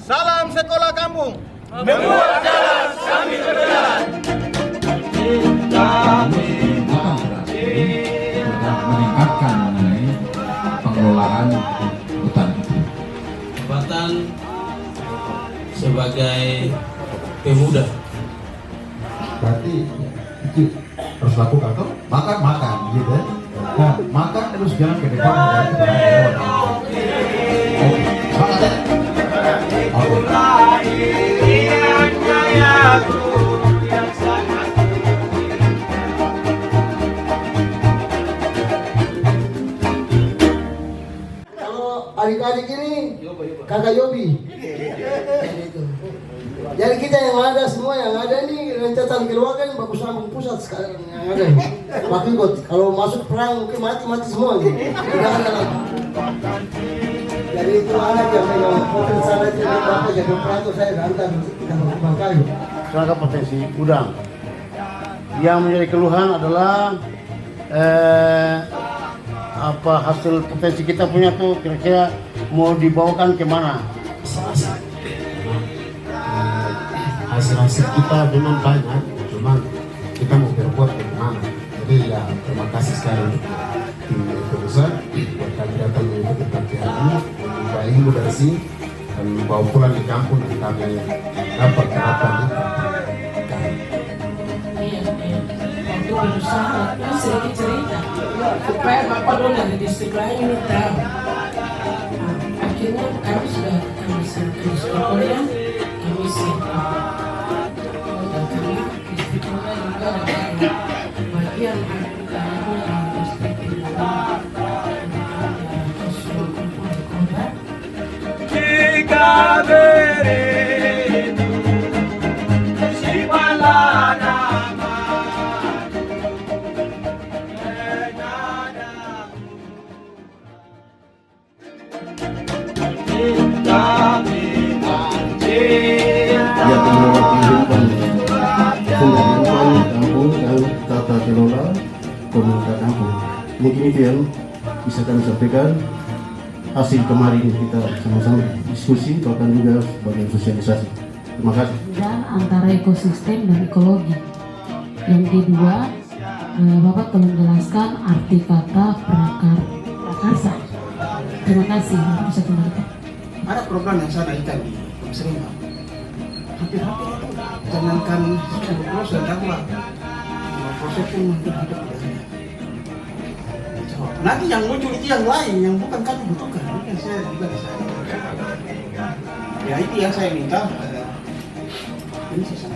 Salam sekolah kampung. Membuat jalan sambil berjalan. Meningkatkan mengenai pengelolaan hutan itu. Jabatan sebagai pemuda. Berarti itu harus lakukan tuh makan gitu ya. Nah, makan terus jangan ke depan. Semangat ya. Kalau adik-adik ini kakak Yobi. Jadi kita yang ada semua yang ada ini rencana keluarga yang bagus sambung pusat sekarang yang ada. Tapi kalau masuk perang mungkin mati semua. Tidak ada lagi. Jadi itu anak yang memang potensi sana itu bapak jadi operator saya hantar kita Bang Kayu. Soal potensi udang. Yang menjadi keluhan adalah apa hasil potensi kita punya tuh kira-kira mau dibawakan kemana? Hasil kita memang banyak, cuma kita mau berbuat bagaimana. Jadi ya terima kasih sekali untuk tim perusahaan buat kami datang mengikuti pelatihan ini, membawa ilmu dari sini dan membawa pulang di kampung dan kami dapat terapkan di kampung. Waktu berusaha kan sedikit cerita supaya bapak dulu dari distrik lain ini tahu. Akhirnya kami sudah kami sekolah kuliah kami siap. Bagian Jika beritu simpanlah nama Ya, pengelola kehidupan fundamental kampung dan tata kelola komunitas kampung. Mungkin itu yang bisa kami sampaikan. Hasil kemarin kita sama-sama diskusi bahkan juga sebagai sosialisasi. Terima kasih. dan antara ekosistem dan ekologi. Yang kedua, Bapak telah menjelaskan arti kata prakarsa. Terima kasih. Bisa kembali. Ada program yang saya naikkan di Serimbang. Hampir-hampir itu jangankan 10% dakwah 5% pun mungkin hampir tidak ada. Nanti yang muncul itu yang lain yang bukan kami butuhkan. Ini yang saya juga bisa. Ya itu yang saya minta. Ini sih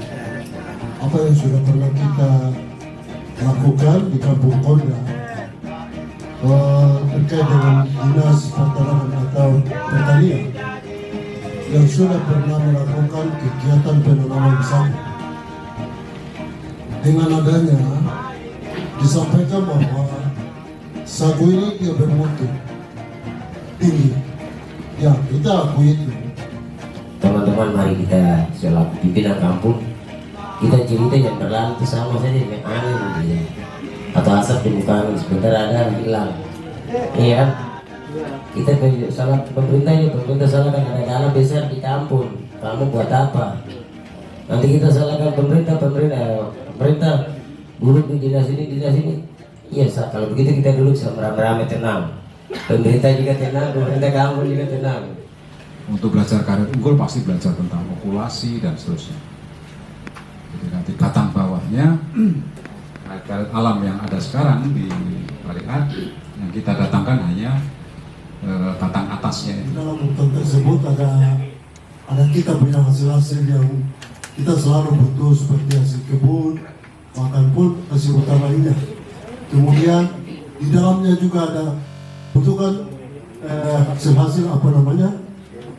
apa yang sudah pernah kita lakukan di Kampung Konda terkait dengan dinas pertanahan atau pertanian yang sudah pernah melakukan kegiatan penanaman sagu. Dengan adanya disampaikan bahwa sagu ini dia bermutu tinggi. Ya, kita akui itu. Teman-teman, mari kita selaku pimpinan kampung kita cerita yang berlalu itu sama saja dengan angin gitu ya. Atau asap di muka angin sebentar ada hilang. Iya. Kita salah pemerintah salahkan ada dana besar di kampung. Kamu buat apa? Nanti kita salahkan pemerintah buruk di dinas ini. Iya, kalau begitu kita dulu sama ramai-ramai tenang. Pemerintah juga tenang, pemerintah kampung juga tenang. Untuk belajar karet unggul pasti belajar tentang populasi dan seterusnya. Jadi nanti batang bawahnya karet alam yang ada sekarang di Balikan yang kita datangkan hanya batang atasnya. Dalam hutan tersebut ada kita punya hasil-hasil yang kita selalu butuh seperti hasil kebun, bahkan pun hasil hutan lainnya. Kemudian di dalamnya juga ada butuhkan hasil-hasil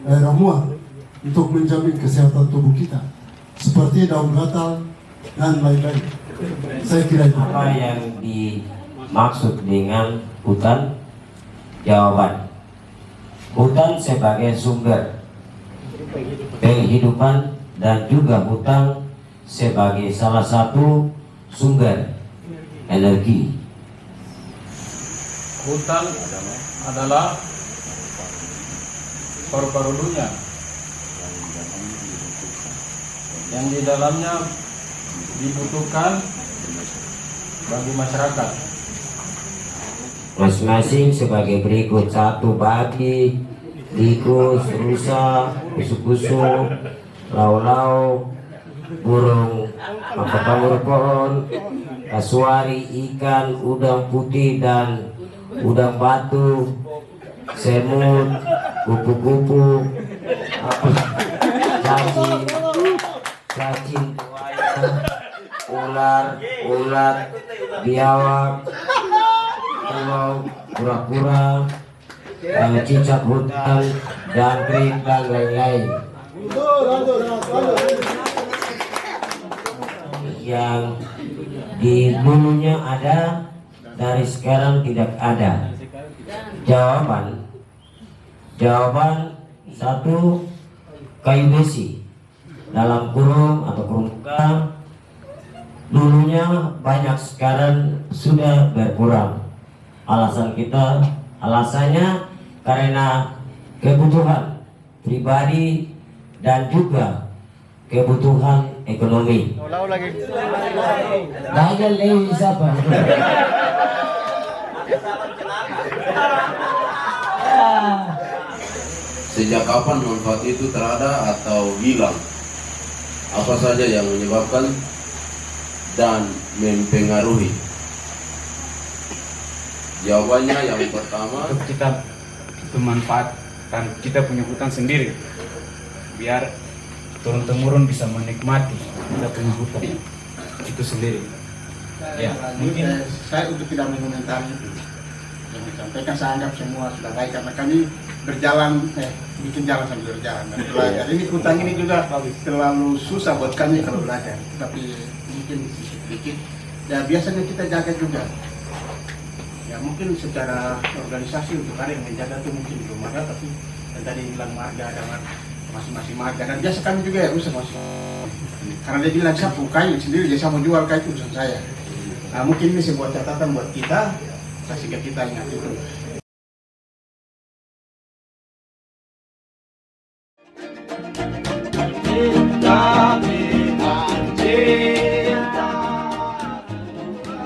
ramuan untuk menjamin kesehatan tubuh kita seperti daun gatal dan lain-lain. Saya kira itu. Apa yang dimaksud dengan hutan? Jawaban, hutan sebagai sumber kehidupan dan juga hutan sebagai salah satu sumber energi. Hutan adalah paru-paru dunia yang di dalamnya dibutuhkan bagi masyarakat. Masing-masing sebagai berikut: 1 babi, tikus, rusa, kusu-kusu, lau-lau, burung makapamur pohon, kasuari, ikan, udang putih dan udang batu, semut, kupu-kupu, cacing, ular, ulat, biawak, telur, kura-kura, cicak hutan, jangkrik, dan lain-lain. Yang di dulunya ada, dari sekarang tidak ada. Jawaban 1, kayu besi dalam kurung atau kurung buka. Dulunya banyak, sekarang sudah berkurang. Alasannya karena kebutuhan pribadi dan juga kebutuhan ekonomi. Gagal Lewi siapa? Sejak kapan manfaat itu terada atau hilang? Apa saja yang menyebabkan dan mempengaruhi? Jawabannya yang pertama, kita memanfaatkan kita punya hutan sendiri biar turun-temurun bisa menikmati kita punya hutan itu sendiri. Ya, Mungkin saya untuk tidak mengomentari itu yang disampaikan, saya anggap semua sudah baik karena kami bikin jalan sambil berjalan dan belajar. Ini hutan ini juga terlalu susah buat kami kalau belajar, tapi mungkin sedikit. Ya biasanya kita jaga juga. Ya mungkin secara organisasi untuk ada yang menjaga itu mungkin belum ada, tapi yang tadi bilang marga ada masing-masing marga, dan biasa kami juga ya rusak masing. Karena dia bilang saya punya kayu sendiri, dia mau jual kayu itu urusan saya. Nah mungkin ini sebuah catatan buat kita, sehingga kita ingat itu.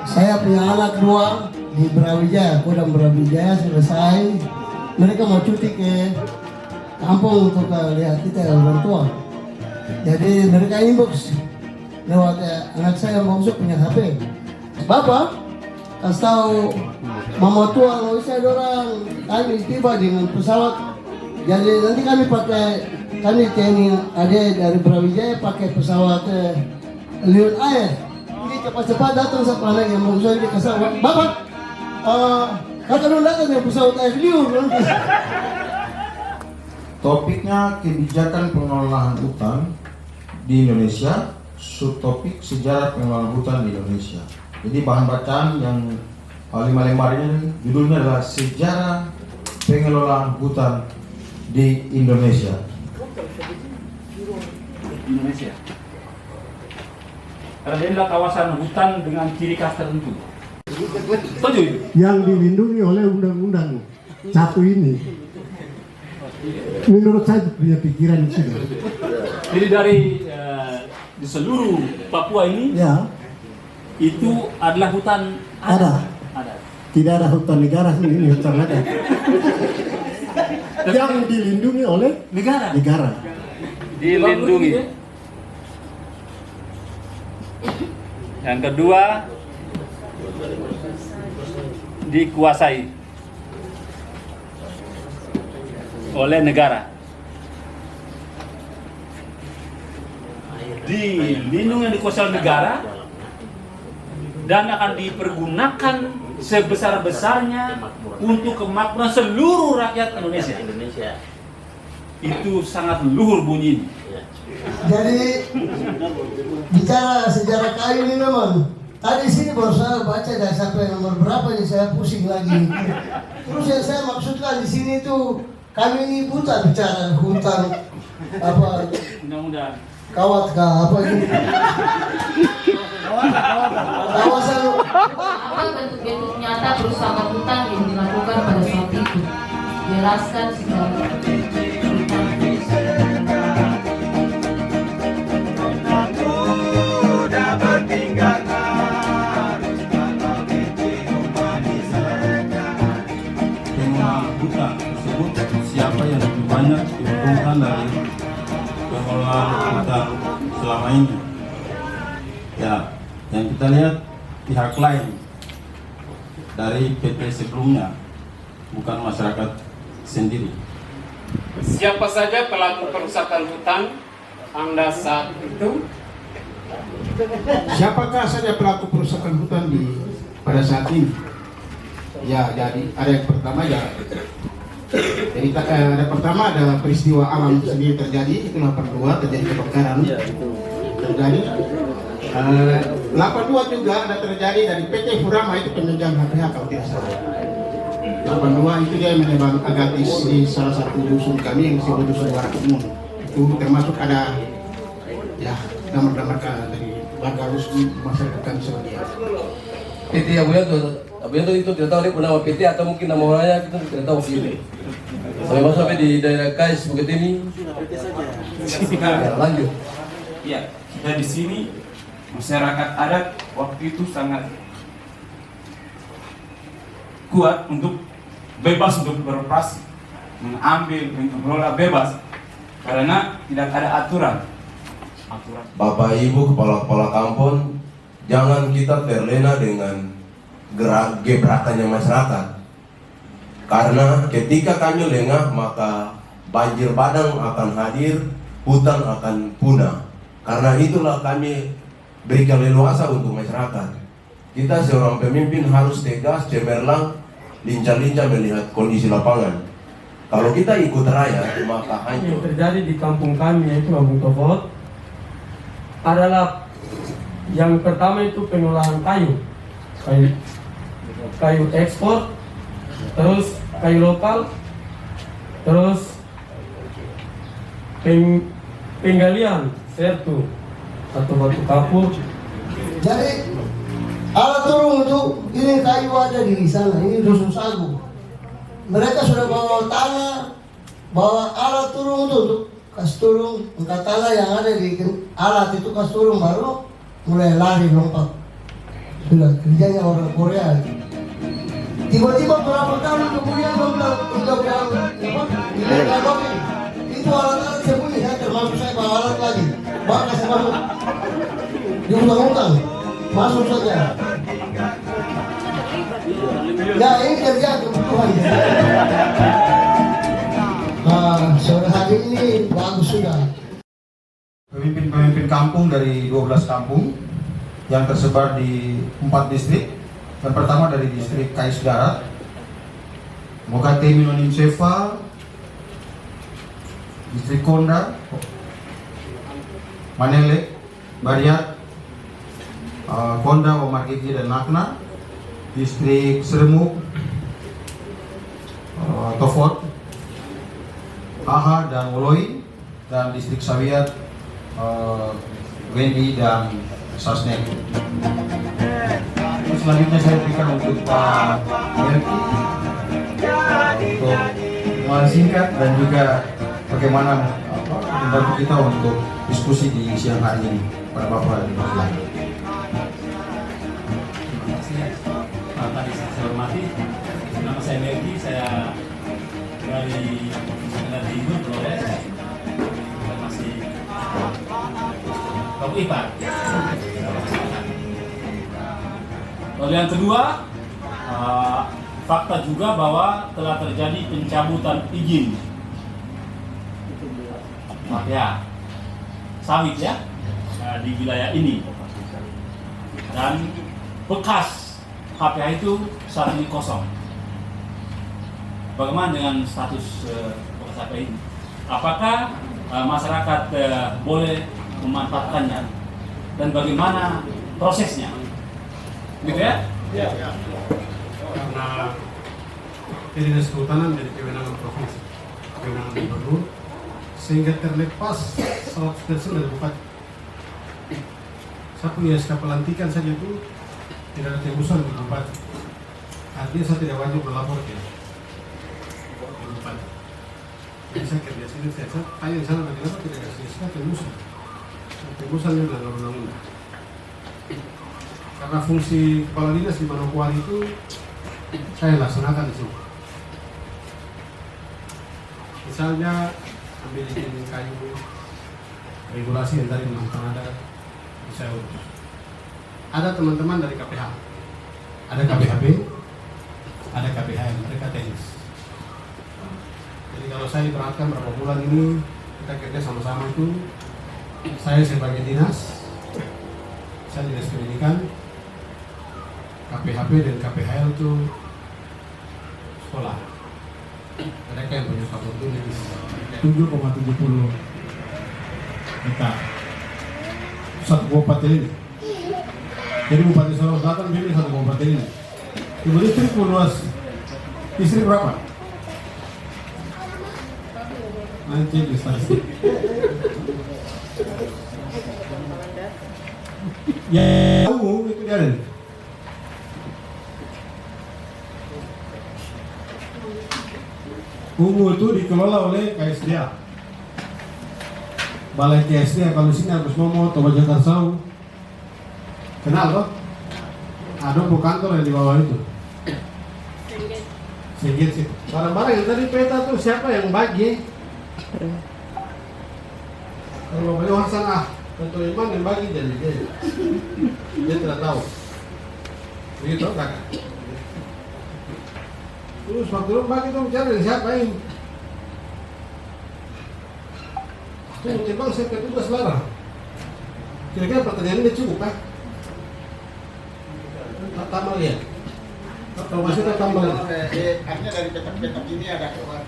Saya punya anak 2 di Brawijaya, Kodam Brawijaya selesai. Mereka mau cuti ke kampung untuk lihat kita orang tua. Jadi mereka inbox lewat anak saya masuk punya HP. Bapak, kasih tahu mama tua kalau saya dorang kami tiba dengan pesawat. Jadi nanti kami TNI ada dari Brawijaya pakai pesawat Lion Air. Ini cepat-cepat datang sama anak yang mau saya di pesawat. Bapak, kakak dong datang dengan pesawat Air Lion. Topiknya kebijakan pengelolaan hutan di Indonesia, subtopik sejarah pengelolaan hutan di Indonesia. Jadi bahan bacaan yang 5 lembar ini judulnya adalah sejarah pengelolaan hutan di Indonesia. Karena dia adalah kawasan hutan dengan ciri khas tertentu. Setuju itu? Yang dilindungi oleh undang-undang 1 ini. Menurut saya punya pikiran itu. Jadi dari di seluruh Papua ini, Ya, itu adalah hutan ada. Tidak ada hutan negara ini hutan adat. Yang dilindungi oleh negara. Dilindungi. Yang kedua, dikuasai oleh negara. Dilindungi yang dikuasai oleh negara dan akan dipergunakan sebesar-besarnya untuk kemakmuran seluruh rakyat Indonesia. Itu sangat luhur bunyi. Jadi bicara sejarah kayu ini memang tadi sini baru saya baca dari sampai nomor berapa ini saya pusing lagi. Terus yang saya maksudkan di sini itu kami ini buta bicara hutan apa Mudah-mudahan kawat apa ini kawasan Apa bentuk-bentuk nyata perusahaan hutan yang dilakukan pada saat itu? Jelaskan secara pengelolaan hutan selama ini. Ya, yang kita lihat pihak lain dari PT sebelumnya, bukan masyarakat sendiri. Siapa saja pelaku perusakan hutan Anda saat itu? Siapakah saja pelaku perusakan hutan pada saat ini? Ya, jadi ada yang pertama ya. Jadi ada pertama ada peristiwa alam itu sendiri terjadi, itu 82 terjadi kebakaran. Terjadi 82 juga ada terjadi dari PT Furama itu penunjang HPH kalau tidak salah. 82 itu dia menembak agatis di salah satu dusun kami yang disebut dusun Warakumung. Itu termasuk ada ya damar-damar dari warga rusun masyarakat kami sebagian. PT Abuyanto itu tidak tahu dia pernah nama PT atau mungkin nama orangnya kita tidak tahu gitu. Sampai masuk sampai di daerah Kais Bukit ini. Ya, lanjut. Ya, kita di sini masyarakat adat waktu itu sangat kuat untuk bebas untuk beroperasi, mengambil, mengelola bebas karena tidak ada aturan. Bapak Ibu kepala-kepala kampung, jangan kita terlena dengan gebrakannya masyarakat. Karena ketika kami lengah maka banjir bandang akan hadir, hutan akan punah. Karena itulah kami berikan leluasa untuk masyarakat. Kita seorang pemimpin harus tegas, cemerlang, lincah-lincah melihat kondisi lapangan. Kalau kita ikut raya maka hancur. Yang terjadi di kampung kami yaitu Kampung Tofot adalah yang pertama itu pengolahan kayu ekspor, terus kayu lokal, terus penggalian sertu atau batu kapur. Jadi alat turun itu ini kayu ada di sana, ini dusun sagu. Mereka sudah bawa tanah, bawa alat turun itu untuk kasih turun, angkat tanah yang ada di alat itu kasih turun baru mulai lari lompat. Sudah kerjanya orang Korea. Tiba-tiba berapa tahun kemudian untuk itu alat-alat sembunyi ya, termasuk saya bawa alat lagi, bawa kasih masuk di hutan-hutan, masuk saja. Ya ini kerja kebutuhan. Sore hari ini bagus sudah. Pemimpin-pemimpin kampung dari 12 kampung yang tersebar di 4 distrik. Yang pertama dari distrik Kais Darat, Mokate Minonim Sefa, distrik Konda, Manele, Bariat, Konda, Omar Gigi dan Nakna, distrik Seremuk, Tofot, Aha dan Woloi, dan distrik Sawiat, Wendi dan Sasnek. Selanjutnya saya berikan untuk Pak Melki untuk singkat dan juga bagaimana membantu kita untuk diskusi di siang hari ini pada Bapak dan Ibu. Tadi saya hormati, nama saya Melki, saya dari Timur Flores, dan masih Bapak Ipan. Lalu yang kedua, fakta juga bahwa telah terjadi pencabutan izin ya sawit ya di wilayah ini, dan bekas HPH itu saat ini kosong. Bagaimana dengan status bekas HPH ini? Apakah masyarakat boleh memanfaatkannya dan bagaimana prosesnya? Gitu ya? Ya. Karena Dinas Kehutanan dari kewenangan provinsi, kewenangan gubernur, sehingga terlepas 100% dari bupati. Saya punya SK pelantikan saja itu tidak ada tembusan di bupati. Artinya saya tidak wajib melapor ke bupati. Jadi saya kerja sini, saya tanya di sana kenapa tidak kasih SK tembusan. Tembusan itu adalah undang-undang. Karena fungsi kepala dinas di Manokwari itu saya laksanakan di sini. Misalnya ambil izin kayu regulasi yang tadi tentang adat saya urus. Ada teman-teman dari KPH, ada KPHB, ada KPHM, mereka teknis. Jadi kalau saya diperhatikan berapa bulan ini kita kerja sama-sama itu, saya sebagai dinas, saya dinas pendidikan, KPHB dan KPHL itu sekolah. Mereka yang punya kapal itu 7,70 hektar satu kabupaten ini. Jadi Bupati Solo Selatan pilih satu kabupaten ini. Ibu istri luas, istri berapa? Nanti di statistik. Ya, kamu itu dia. Ungu itu dikelola oleh KSDA. Balai KSDA kalau sini Agus Momo, Toba Jakarsau. Kenal toh? Ada kantor yang di bawah itu. Singgit sih. Barang-barang yang tadi peta tuh siapa yang bagi? Kalau Bayu Hasan Tentu Iman yang bagi jadi dia tidak tahu. Begitu kakak. Terus waktu lu bagi tuh bicara dari siapa ini? Tuh timbang saya petugas larang. Kira-kira pertanyaan ini cukup kan? Tambah lihat. Kalau masih tambah lihat. Artinya dari petak-petak ini ada keluar.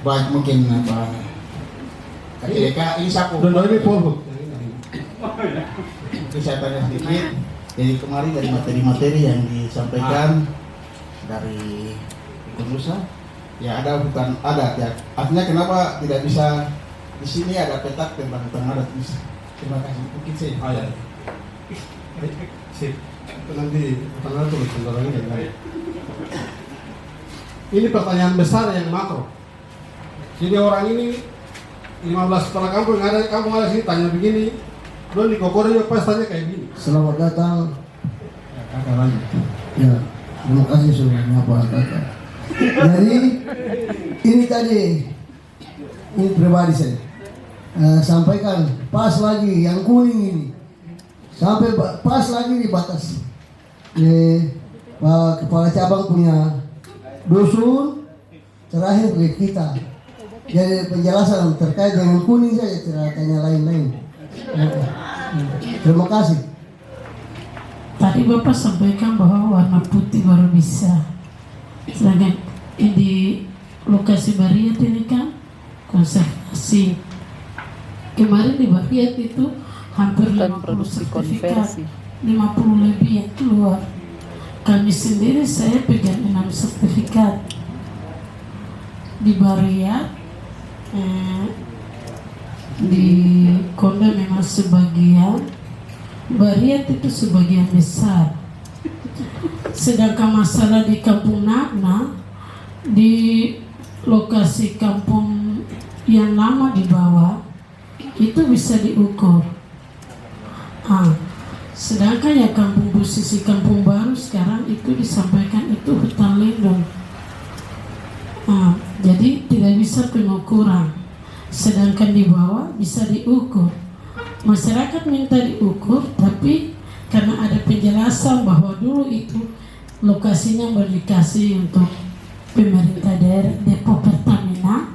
Baik mungkin apa? Ketika ini sapu. Dan ini polhut. Itu saya tanya sedikit. Jadi kemarin dari materi-materi yang disampaikan dari Nusa, ya ada bukan ada ya. Artinya kenapa tidak bisa di sini ada petak tentang adat bisa. Terima kasih. Mungkin sih. Oh ya. Sip. Nanti tanggal tulis contohnya dari. Ini pertanyaan besar yang makro. Jadi orang ini 15 kepala kampung yang ada kampung ada sini tanya begini, belum di Kokoro juga pas tanya kayak gini. Selamat datang. Ya, kakak lanjut. Ya, terima kasih sudah menyapa kakak. Jadi ini tadi ini pribadi saya sampaikan pas lagi yang kuning ini sampai pas lagi di batas Pak Kepala Cabang punya dusun terakhir ke kita. Jadi penjelasan terkait dengan kuning saja, tidak tanya lain-lain. Terima kasih. Tadi Bapak sampaikan bahwa warna putih baru bisa. Sedangkan di lokasi Bariat ini kan konservasi. Kemarin di Bariat itu hampir 50 sertifikat, 50 lebih yang keluar. Kami sendiri saya pegang 6 sertifikat di Bariat. Di Konda memang sebagian, Bariat itu sebagian besar. Sedangkan masalah di Kampung Nagna, di lokasi kampung yang lama di bawah itu bisa diukur. Sedangkan ya Kampung Busisi, Kampung Baru sekarang itu disampaikan itu hutan lindung. Jadi tidak bisa pengukuran. Sedangkan di bawah bisa diukur. Masyarakat minta diukur, tapi karena ada penjelasan bahwa dulu itu lokasinya berdikasih untuk pemerintah daerah depo Pertamina,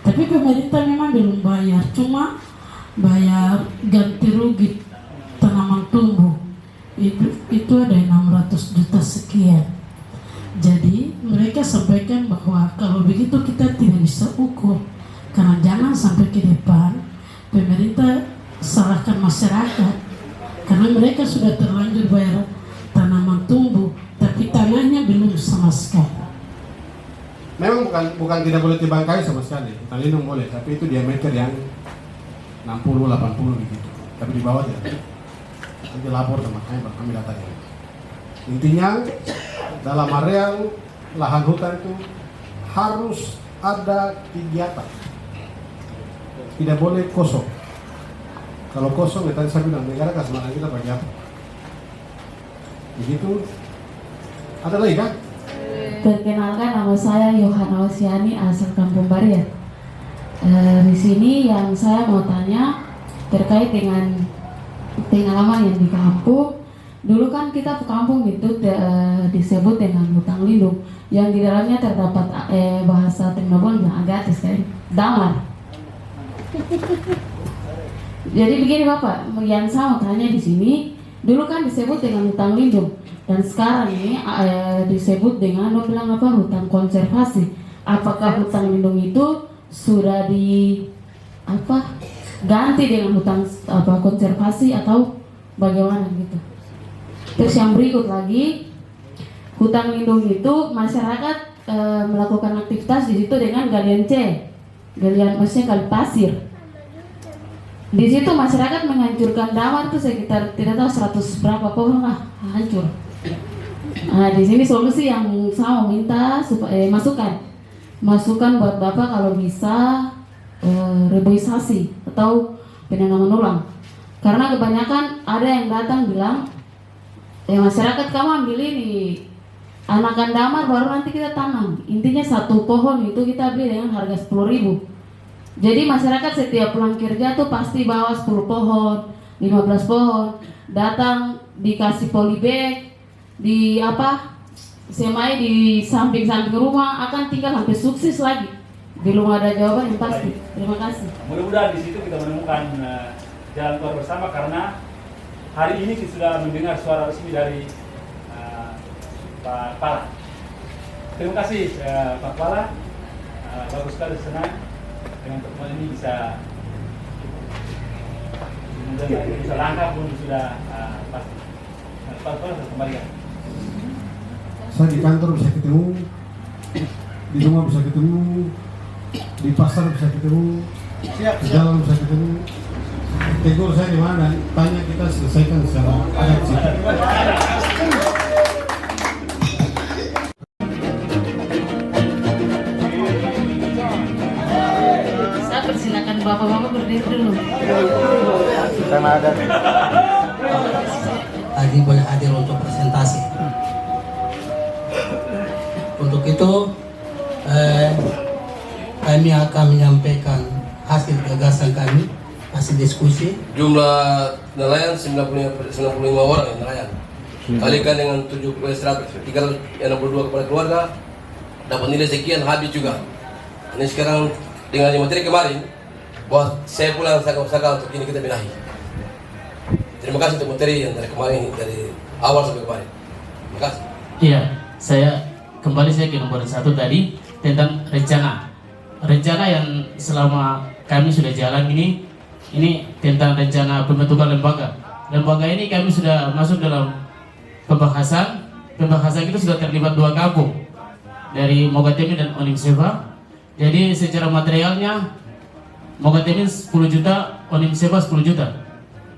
tapi pemerintah memang belum bayar, cuma bayar ganti rugi tanaman tumbuh itu ada 600 juta sekian. Jadi mereka sampaikan bahwa kalau begitu kita tidak bisa ukur, karena jangan sampai ke depan pemerintah salahkan masyarakat, karena mereka sudah terlanjur bayar tanaman tumbuh, tapi tanahnya belum sama sekali. Memang bukan tidak boleh dibangkai sama sekali, hutan lindung boleh, tapi itu diameter yang 60-80 begitu, tapi di bawah tidak. Nanti lapor sama kami datanya. Intinya dalam areal lahan hutan itu harus ada kegiatan, tidak boleh kosong. Kalau kosong, tadi saya bilang negara kasih kita bagi apa? Begitu. Ada lagi kan? Perkenalkan, nama saya Yohana Osiani, asal Kampung Bariat. Di sini yang saya mau tanya terkait dengan pengalaman yang di kampung. Dulu kan kita ke kampung itu disebut dengan hutan lindung, yang di dalamnya terdapat bahasa Ternobon yang agatis kan, damar. Jadi begini Bapak, yang saya mau tanya di sini, dulu kan disebut dengan hutan lindung, dan sekarang ini disebut dengan bilang apa, hutan konservasi. Apakah hutan lindung itu sudah ganti dengan hutan konservasi atau bagaimana gitu? Terus yang berikut lagi, hutan lindung itu masyarakat melakukan aktivitas di situ dengan galian maksudnya gali pasir. Di situ masyarakat menghancurkan damar itu sekitar tidak tahu 100 berapa pohon lah hancur. Nah, di sini solusi yang saya mau minta supaya masukan buat Bapak kalau bisa reboisasi atau penanaman ulang. Karena kebanyakan ada yang datang bilang, masyarakat kamu ambil ini anakan damar baru nanti kita tanam. Intinya satu pohon itu kita beli dengan harga 10.000. Jadi masyarakat setiap pulang kerja tuh pasti bawa 10 pohon, 15 pohon, datang dikasih polybag, semai di samping-samping rumah, akan tinggal sampai sukses lagi. Belum ada jawaban yang pasti. Terima kasih. Mudah-mudahan di situ kita menemukan jalan keluar bersama, karena hari ini kita sudah mendengar suara resmi dari Pak Pala. Terima kasih Pak Pala. Bagus sekali, senang dengan pertemuan ini bisa langkah pun sudah pasti. Pak Pala kembali. Saya di kantor bisa ketemu, di rumah bisa ketemu, di pasar bisa ketemu, di jalan bisa ketemu. Tegur saya di mana? Tanya, kita selesaikan secara adat sih. Saya persilakan Bapak-bapak berdiri dulu. Karena ada Tadi boleh hadir untuk presentasi. Untuk itu kami akan menyampaikan hasil gagasan kami, hasil diskusi. Jumlah nelayan 95 orang yang nelayan. Kalikan dengan 362 kepala keluarga, dapat nilai sekian, habis juga. Ini sekarang dengan materi kemarin, buat saya pulang saka untuk ini kita benahi. Terima kasih untuk materi yang dari kemarin, dari awal sampai kemarin. Terima kasih. Iya, saya ke nomor 1 tadi tentang rencana yang selama kami sudah jalan ini tentang rencana pembentukan lembaga. Lembaga ini kami sudah masuk dalam pembahasan itu sudah terlibat 2 kampung dari Mogatemi dan Onimseva. Jadi secara materialnya Mogatemi 10 juta, Onimseva 10 juta.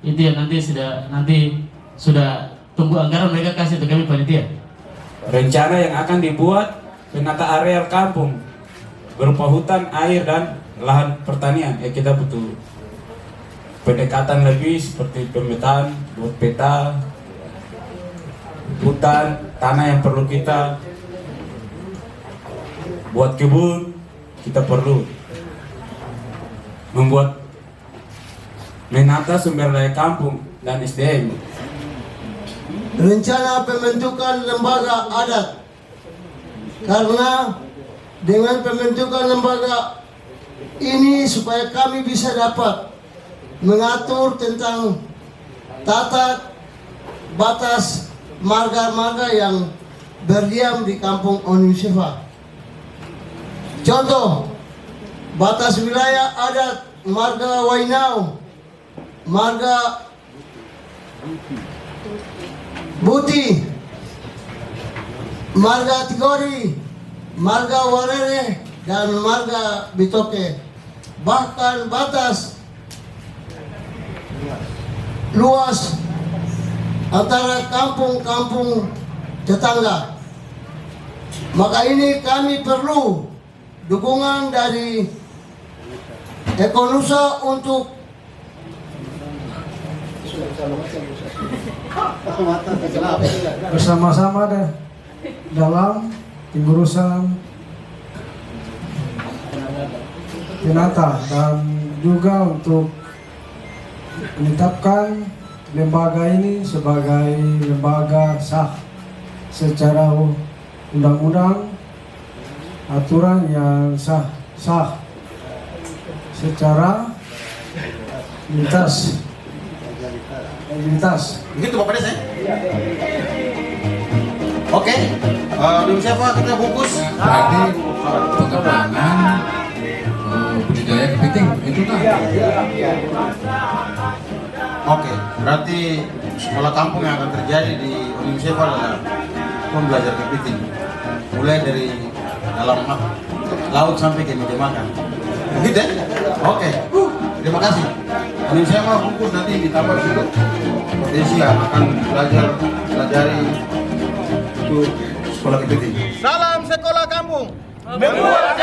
Itu yang nanti sudah tunggu anggaran mereka kasih untuk kami panitia. Rencana yang akan dibuat penata areal kampung berupa hutan, air, dan lahan pertanian. Kita butuh pendekatan lebih seperti pemetaan, buat peta hutan, tanah yang perlu kita buat kebun, kita perlu membuat menata sumber daya kampung dan SDM. Rencana pembentukan lembaga adat, karena dengan pembentukan lembaga ini supaya kami bisa dapat mengatur tentang tata batas marga-marga yang berdiam di kampung Onimseva. Contoh, batas wilayah adat marga Wainau, marga Buti, marga Tigori, marga Warere, dan marga Bitoke. Bahkan batas luas antara kampung-kampung tetangga. Maka ini kami perlu dukungan dari Ekonusa untuk bersama-sama dalam pengurusan penata dan juga untuk menetapkan lembaga ini sebagai lembaga sah secara undang-undang, aturan yang sah secara lintas. Begitu Bapak Desa? Oke, belum siapa kita bungkus. Berarti pengembangan budidaya kepiting itu kan? Oke, berarti sekolah kampung yang akan terjadi di Indonesia adalah pembelajar kepiting, mulai dari dalam laut sampai ke meja makan. Begitu ya? Oke, terima kasih. Indonesia mah bungkus nanti ditambah situ potensi yang akan pelajari itu sekolah kepiting. Salam sekolah kampung. Membuat